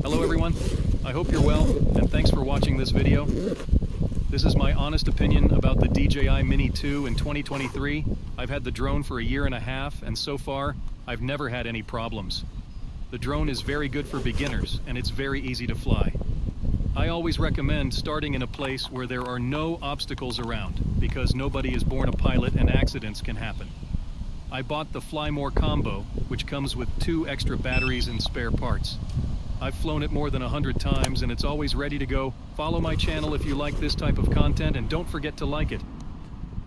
Hello everyone, I hope you're well, and thanks for watching this video. This is my honest opinion about the DJI Mini 2 in 2023. I've had the drone for a year and a half, and so far, I've never had any problems. The drone is very good for beginners, and it's very easy to fly. I always recommend starting in a place where there are no obstacles around, because nobody is born a pilot and accidents can happen. I bought the Fly More combo, which comes with 2 extra batteries and spare parts. I've flown it more than 100 times and it's always ready to go. Follow my channel if you like this type of content and don't forget to like it.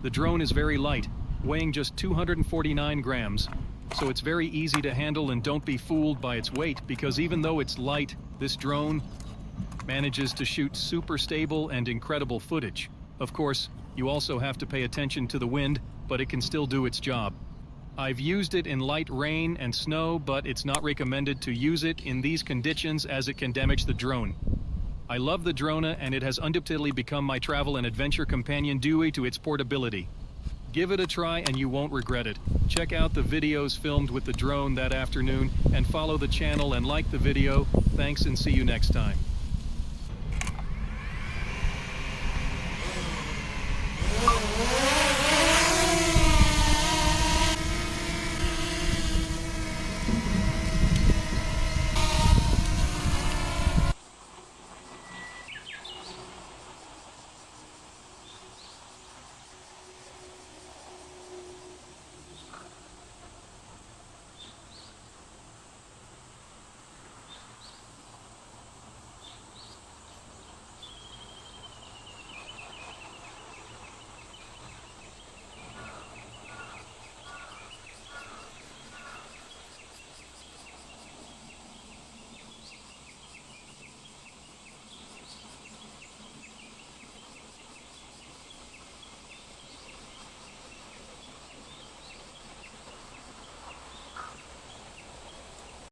The drone is very light, weighing just 249 grams, so it's very easy to handle, and don't be fooled by its weight, because even though it's light, this drone manages to shoot super stable and incredible footage. Of course, you also have to pay attention to the wind, but it can still do its job. I've used it in light rain and snow, but it's not recommended to use it in these conditions as it can damage the drone. I love the drone and it has undoubtedly become my travel and adventure companion due to its portability. Give it a try and you won't regret it. Check out the videos filmed with the drone that afternoon and follow the channel and like the video. Thanks and see you next time.